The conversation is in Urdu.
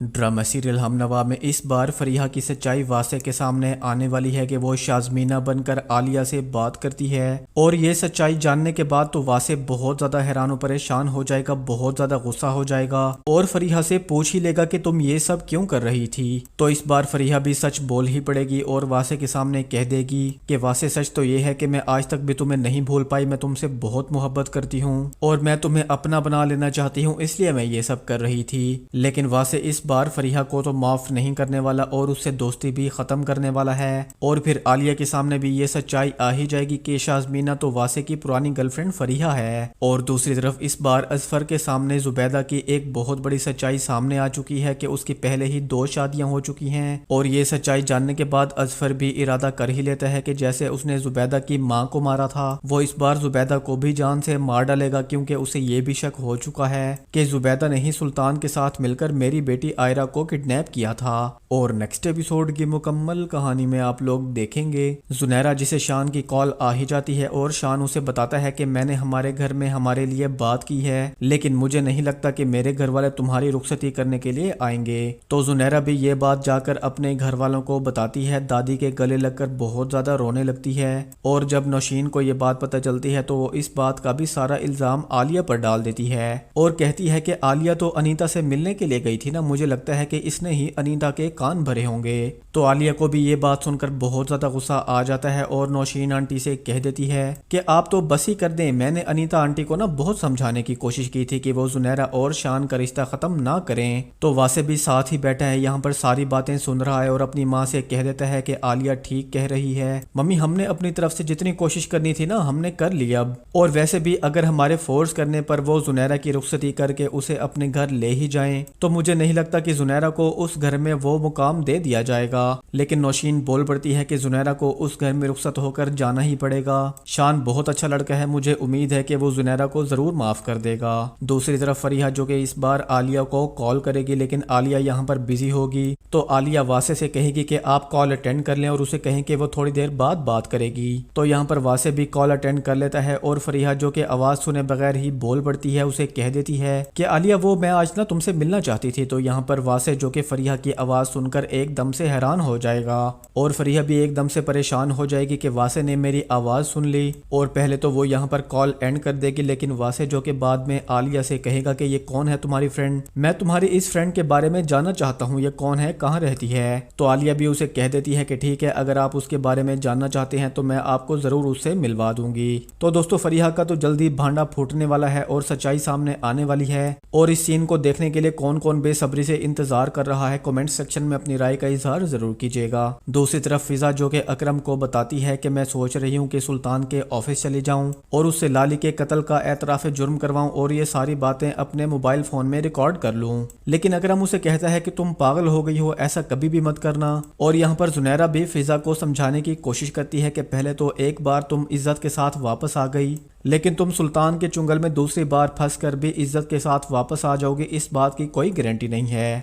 ڈرامہ سیریل ہم نوا میں اس بار فریحہ کی سچائی واضح کے سامنے آنے والی ہے کہ وہ شازمینہ بن کر عالیہ سے بات کرتی ہے، اور یہ سچائی جاننے کے بعد تو واضح بہت زیادہ حیران و پریشان ہو جائے گا، بہت زیادہ غصہ ہو جائے گا اور فریحہ سے پوچھ ہی لے گا کہ تم یہ سب کیوں کر رہی تھی۔ تو اس بار فریحہ بھی سچ بول ہی پڑے گی اور واضح کے سامنے کہہ دے گی کہ واضح سچ تو یہ ہے کہ میں آج تک بھی تمہیں نہیں بھول پائی، میں تم سے بہت محبت کرتی ہوں اور میں تمہیں اپنا بنا لینا چاہتی ہوں، اس لیے میں یہ سب کر رہی تھی۔ لیکن واضح اس بار فریحہ کو تو معاف نہیں کرنے والا اور اس سے دوستی بھی ختم کرنے والا ہے، اور پھر عالیہ کے سامنے بھی یہ سچائی آ ہی جائے گی کہ شازمینہ تو واضح کی پرانی گرل فرینڈ فریحہ ہے۔ اور دوسری طرف اس بار اظفر کے سامنے زبیدہ کی ایک بہت بڑی سچائی سامنے آ چکی ہے کہ اس کی پہلے ہی 2 شادیاں ہو چکی ہیں، اور یہ سچائی جاننے کے بعد اظفر بھی ارادہ کر ہی لیتا ہے کہ جیسے اس نے زبیدہ کی ماں کو مارا تھا، وہ اس بار زبیدہ کو بھی جان سے مار ڈالے گا، کیونکہ اسے یہ بھی شک ہو چکا ہے کہ زبیدہ نے ہی سلطان کے ساتھ مل کر میری بیٹی آئرہ کو کڈنیپ کیا تھا۔ اور نیکسٹ ایپیسوڈ کی مکمل کہانی میں آپ لوگ دیکھیں گے زنیرہ جسے شان کی کال آ ہی جاتی ہے اور شان اسے بتاتا ہے کہ میں نے ہمارے گھر میں ہمارے لیے بات کی ہے، لیکن مجھے نہیں لگتا کہ میرے گھر والے تمہاری رخصتی کرنے کے لیے آئیں گے۔ تو زنیرہ بھی یہ بات جا کر اپنے گھر والوں کو بتاتی ہے، دادی کے گلے لگ کر بہت زیادہ رونے لگتی ہے، اور جب نوشین کو یہ بات پتہ چلتی ہے تو وہ اس بات کا بھی سارا الزام عالیہ پر ڈال دیتی ہے اور کہتی ہے کہ عالیہ تو انیتا سے ملنے کے لیے گئی تھی نا، مجھے لگتا ہے کہ اس نے ہی انیتا کے کان بھرے ہوں گے۔ تو عالیہ کو بھی یہ بات سن کر بہت زیادہ غصہ آ جاتا ہے اور نوشین آنٹی سے کہہ دیتی ہے کہ آپ تو بس ہی کر دیں، میں نے انیتا آنٹی کو نا بہت سمجھانے کی کوشش کی تھی کہ وہ زنیرہ اور شان کا رشتہ ختم نہ کریں۔ تو واصف بھی ساتھ ہی بیٹھا ہے، یہاں پر ساری باتیں سن رہا ہے اور اپنی ماں سے کہہ دیتا ہے کہ عالیہ ٹھیک کہہ رہی ہے، ممی ہم نے اپنی طرف سے جتنی کوشش کرنی تھی نا ہم نے کر لی اب، اور ویسے بھی اگر ہمارے فورس کرنے پر وہ زنیرہ کی رخصتی کر کے اسے اپنے گھر لے ہی جائیں تو مجھے نہیں لگتا کہ زنیرہ کو اس گھر میں وہ مقام دے دیا جائے گا۔ لیکن نوشین بول پڑتی ہے کہ زنیرہ کو اس گھر میں رخصت ہو کر جانا ہی پڑے گا، شان بہت اچھا لڑکا ہے، مجھے امید ہے کہ وہ زنیرہ کو ضرور معاف کر دے گا۔ دوسری طرف فریحہ جو کہ اس بار عالیہ کو کال کرے گی، لیکن عالیہ یہاں پر بزی ہوگی، تو عالیہ واصف سے کہے گی کہ آپ کال اٹینڈ کر لیں اور اسے کہیں کہ وہ تھوڑی دیر بعد بات کرے گی۔ تو یہاں پر واصف بھی کال اٹینڈ کر لیتا ہے اور فریحہ جو کہ آواز سنے بغیر ہی بول پڑتی ہے اسے کہہ دیتی ہے کہ عالیہ وہ میں آج نا تم سے ملنا چاہتی تھی۔ تو یہاں پر واصف جو کہ فریحہ کی آواز سن کر ایک دم سے حیران ہو جائے گا اور فریحہ بھی ایک دم سے پریشان ہو جائے گی کہ واصف نے میری آواز سن لی، اور پہلے تو وہ یہاں پر کال اینڈ کر دے گی، لیکن واصف جو کہ بعد میں عالیہ سے کہے گا کہ یہ کون ہے تمہاری فرینڈ، میں تمہاری اس فرینڈ کے بارے میں جاننا چاہتا ہوں، یہ کون ہے، کہاں رہتی ہے۔ تو عالیہ بھی اسے کہہ دیتی ہے کہ ٹھیک ہے اگر آپ اس کے بارے میں جاننا چاہتے ہیں تو میں آپ کو ضرور اس سے ملوا دوں گی۔ تو دوستو فریحہ کا تو جلدی بھانڈا پھوٹنے والا ہے اور سچائی سامنے آنے والی ہے، اور اس سین کو دیکھنے کے لیے کون کون بے صبری سے انتظار کر رہا ہے کمنٹ سیکشن میں اپنی رائے کا اظہار ضرور کیجیے گا۔ دوسری طرف فضا جو کہ اکرم کو بتاتی ہے کہ میں سوچ رہی ہوں کہ سلطان کے آفس چلی جاؤں اور اس سے لالی کے قتل کا اعتراف جرم کرواؤں اور یہ ساری باتیں اپنے موبائل فون میں ریکارڈ کر لوں، لیکن اکرم اسے کہتا ہے کہ تم پاگل ہو گئی ہو، ایسا کبھی بھی مت کرنا۔ اور یہاں پر زنیرہ بھی فضا کو سمجھانے کی کوشش کرتی ہے کہ پہلے تو ایک بار تم عزت کے ساتھ واپس آ گئی، لیکن تم سلطان کے چنگل میں دوسری بار پھنس کر بھی عزت کے ساتھ واپس آ جاؤ گے، اس بات کی کوئی گارنٹی نہیں ہے۔